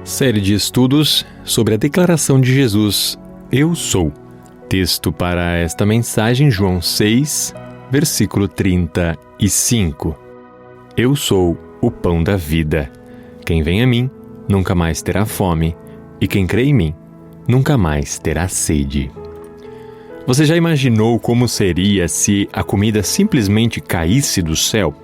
Série de estudos sobre a declaração de Jesus, Eu sou. Texto para esta mensagem, João 6, versículo 35. Eu sou o pão da vida. Quem vem a mim nunca mais terá fome, e quem crê em mim nunca mais terá sede. Você já imaginou como seria se a comida simplesmente caísse do céu?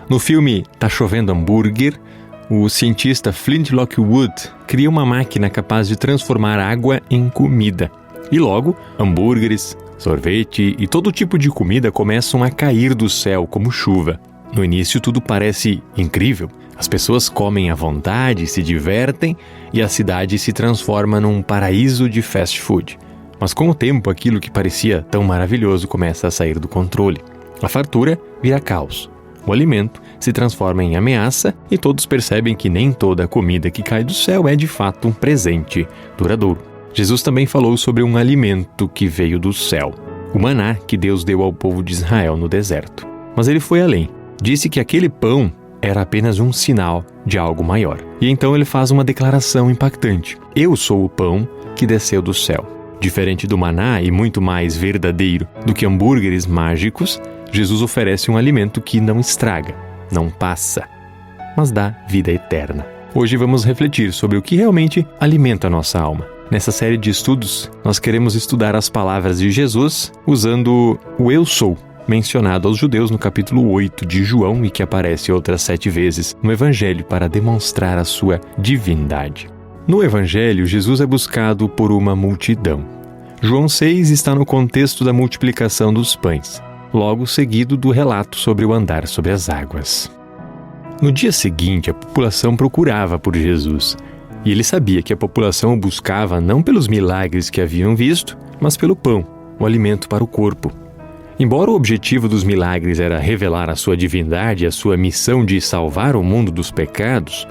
No filme Tá Chovendo Hambúrguer, o cientista Flint Lockwood cria uma máquina capaz de transformar água em comida. E logo, hambúrgueres, sorvete e todo tipo de comida começam a cair do céu como chuva. No início tudo parece incrível. As pessoas comem à vontade, se divertem e a cidade se transforma num paraíso de fast food. Mas com o tempo, aquilo que parecia tão maravilhoso começa a sair do controle. A fartura vira caos. O alimento se transforma em ameaça e todos percebem que nem toda a comida que cai do céu é de fato um presente duradouro. Jesus também falou sobre um alimento que veio do céu, o maná que Deus deu ao povo de Israel no deserto. Mas ele foi além. Disse que aquele pão era apenas um sinal de algo maior. E então ele faz uma declaração impactante. Eu sou o pão que desceu do céu. Diferente do maná e muito mais verdadeiro do que hambúrgueres mágicos, Jesus oferece um alimento que não estraga, não passa, mas dá vida eterna. Hoje vamos refletir sobre o que realmente alimenta a nossa alma. Nessa série de estudos, nós queremos estudar as palavras de Jesus usando o Eu sou, mencionado aos judeus no capítulo 8 de João e que aparece outras 7 vezes no Evangelho para demonstrar a sua divindade. No Evangelho, Jesus é buscado por uma multidão. João 6 está no contexto da multiplicação dos pães, logo seguido do relato sobre o andar sobre as águas. No dia seguinte, a população procurava por Jesus, e ele sabia que a população o buscava não pelos milagres que haviam visto, mas pelo pão, o alimento para o corpo. Embora o objetivo dos milagres era revelar a sua divindade e a sua missão de salvar o mundo dos pecados,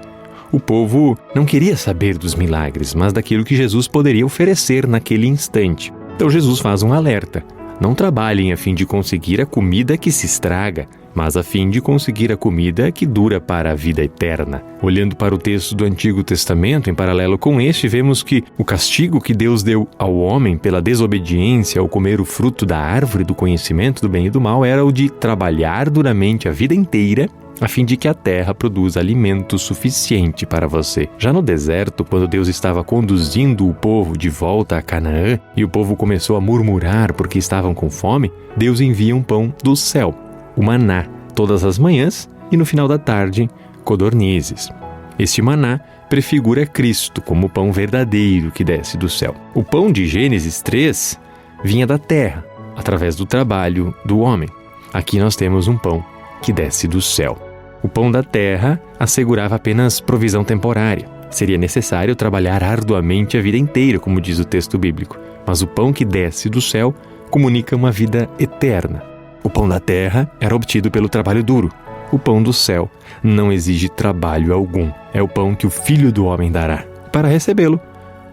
o povo não queria saber dos milagres, mas daquilo que Jesus poderia oferecer naquele instante. Então Jesus faz um alerta. Não trabalhem a fim de conseguir a comida que se estraga, mas a fim de conseguir a comida que dura para a vida eterna. Olhando para o texto do Antigo Testamento, em paralelo com este, vemos que o castigo que Deus deu ao homem pela desobediência ao comer o fruto da árvore do conhecimento do bem e do mal era o de trabalhar duramente a vida inteira a fim de que a terra produza alimento suficiente para você. Já no deserto, quando Deus estava conduzindo o povo de volta a Canaã e o povo começou a murmurar porque estavam com fome, Deus envia um pão do céu, o maná, todas as manhãs e no final da tarde, codornizes. Este maná prefigura Cristo como o pão verdadeiro que desce do céu. O pão de Gênesis 3 vinha da terra, através do trabalho do homem. Aqui nós temos um pão que desce do céu. O pão da terra assegurava apenas provisão temporária. Seria necessário trabalhar arduamente a vida inteira, como diz o texto bíblico. Mas o pão que desce do céu comunica uma vida eterna. O pão da terra era obtido pelo trabalho duro. O pão do céu não exige trabalho algum. É o pão que o Filho do Homem dará. Para recebê-lo,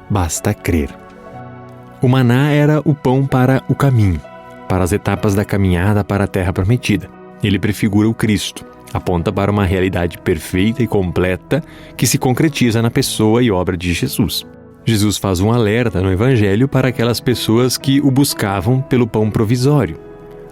basta crer. O maná era o pão para o caminho, para as etapas da caminhada para a terra prometida. Ele prefigura o Cristo, aponta para uma realidade perfeita e completa que se concretiza na pessoa e obra de Jesus. Jesus faz um alerta no Evangelho para aquelas pessoas que o buscavam pelo pão provisório.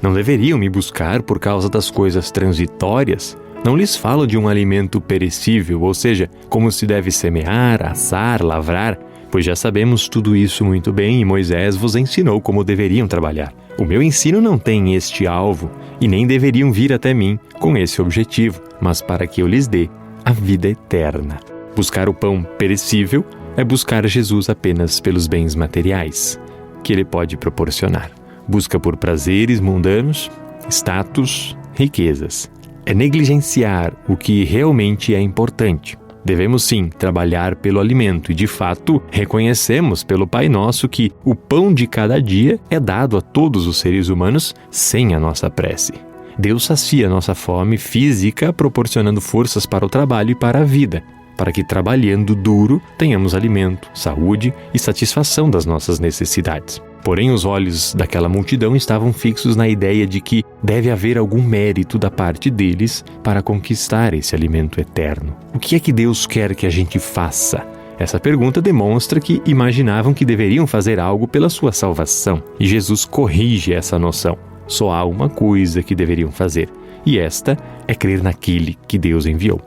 Não deveriam me buscar por causa das coisas transitórias? Não lhes falo de um alimento perecível, ou seja, como se deve semear, assar, lavrar, pois já sabemos tudo isso muito bem e Moisés vos ensinou como deveriam trabalhar. O meu ensino não tem este alvo e nem deveriam vir até mim com esse objetivo, mas para que eu lhes dê a vida eterna. Buscar o pão perecível é buscar Jesus apenas pelos bens materiais que ele pode proporcionar. Busca por prazeres mundanos, status, riquezas. É negligenciar o que realmente é importante. Devemos sim trabalhar pelo alimento e, de fato, reconhecemos pelo Pai Nosso que o pão de cada dia é dado a todos os seres humanos sem a nossa prece. Deus sacia nossa fome física, proporcionando forças para o trabalho e para a vida, para que, trabalhando duro, tenhamos alimento, saúde e satisfação das nossas necessidades. Porém, os olhos daquela multidão estavam fixos na ideia de que deve haver algum mérito da parte deles para conquistar esse alimento eterno. O que é que Deus quer que a gente faça? Essa pergunta demonstra que imaginavam que deveriam fazer algo pela sua salvação. E Jesus corrige essa noção. Só há uma coisa que deveriam fazer, e esta é crer naquele que Deus enviou.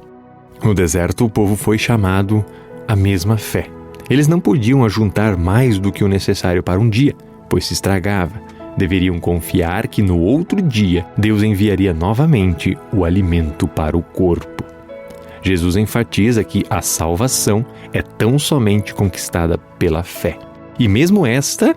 No deserto, o povo foi chamado à mesma fé. Eles não podiam ajuntar mais do que o necessário para um dia, pois se estragava. Deveriam confiar que no outro dia Deus enviaria novamente o alimento para o corpo. Jesus enfatiza que a salvação é tão somente conquistada pela fé. E mesmo esta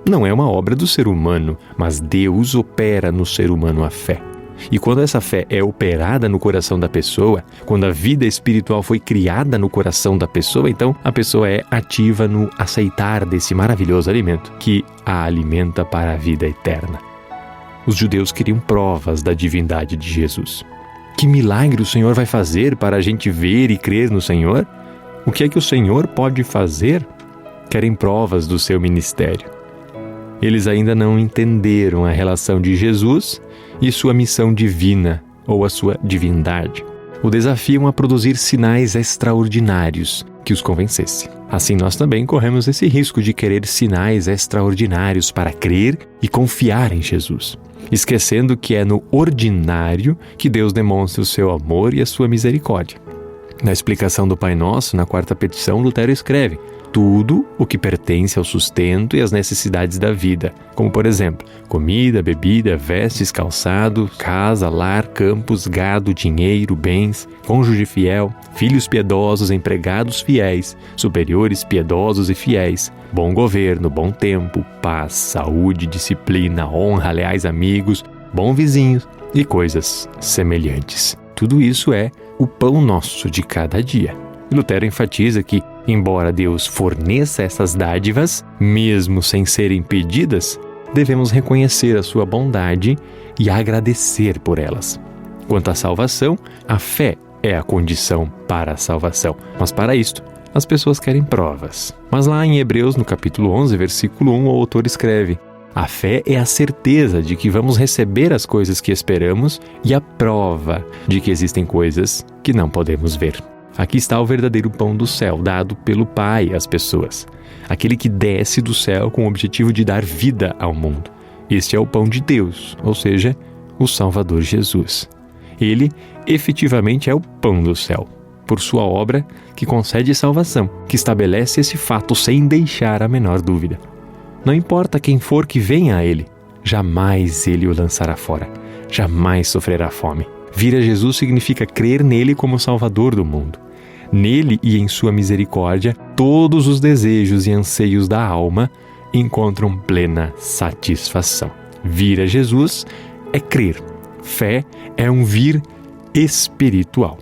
não é uma obra do ser humano, mas Deus opera no ser humano a fé. E quando essa fé é operada no coração da pessoa, quando a vida espiritual foi criada no coração da pessoa, então a pessoa é ativa no aceitar desse maravilhoso alimento que a alimenta para a vida eterna. Os judeus queriam provas da divindade de Jesus. Que milagre o Senhor vai fazer para a gente ver e crer no Senhor? O que é que o Senhor pode fazer? Querem provas do seu ministério. Eles ainda não entenderam a relação de Jesus e sua missão divina, ou a sua divindade. O desafiam a produzir sinais extraordinários que os convencessem. Assim, nós também corremos esse risco de querer sinais extraordinários para crer e confiar em Jesus, esquecendo que é no ordinário que Deus demonstra o seu amor e a sua misericórdia. Na explicação do Pai Nosso, na 4ª petição, Lutero escreve: tudo o que pertence ao sustento e às necessidades da vida, como por exemplo, comida, bebida, vestes, calçado, casa, lar, campos, gado, dinheiro, bens, cônjuge fiel, filhos piedosos, empregados fiéis, superiores piedosos e fiéis, bom governo, bom tempo, paz, saúde, disciplina, honra, leais amigos, bom vizinhos e coisas semelhantes. Tudo isso é o pão nosso de cada dia. Lutero enfatiza que, embora Deus forneça essas dádivas, mesmo sem serem pedidas, devemos reconhecer a sua bondade e agradecer por elas. Quanto à salvação, a fé é a condição para a salvação. Mas para isto, as pessoas querem provas. Mas lá em Hebreus, no capítulo 11, versículo 1, o autor escreve: a fé é a certeza de que vamos receber as coisas que esperamos e a prova de que existem coisas que não podemos ver. Aqui está o verdadeiro pão do céu, dado pelo Pai às pessoas. Aquele que desce do céu com o objetivo de dar vida ao mundo. Este é o pão de Deus, ou seja, o Salvador Jesus. Ele, efetivamente, é o pão do céu, por sua obra que concede salvação, que estabelece esse fato sem deixar a menor dúvida. Não importa quem for que venha a ele, jamais ele o lançará fora, jamais sofrerá fome. Vir a Jesus significa crer nele como Salvador do mundo. Nele e em sua misericórdia, todos os desejos e anseios da alma encontram plena satisfação. Vir a Jesus é crer. Fé é um vir espiritual.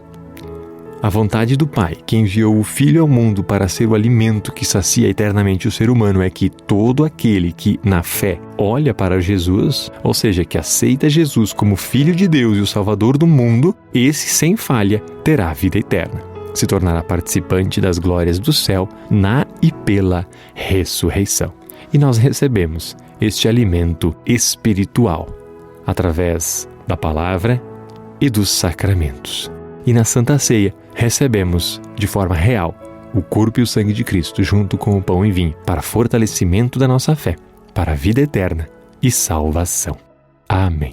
A vontade do Pai, que enviou o Filho ao mundo para ser o alimento que sacia eternamente o ser humano, é que todo aquele que, na fé, olha para Jesus, ou seja, que aceita Jesus como Filho de Deus e o Salvador do mundo, esse, sem falha, terá vida eterna. Se tornará participante das glórias do céu na e pela ressurreição. E nós recebemos este alimento espiritual através da palavra e dos sacramentos. E na Santa Ceia, recebemos, de forma real, o corpo e o sangue de Cristo, junto com o pão e vinho, para fortalecimento da nossa fé, para a vida eterna e salvação. Amém.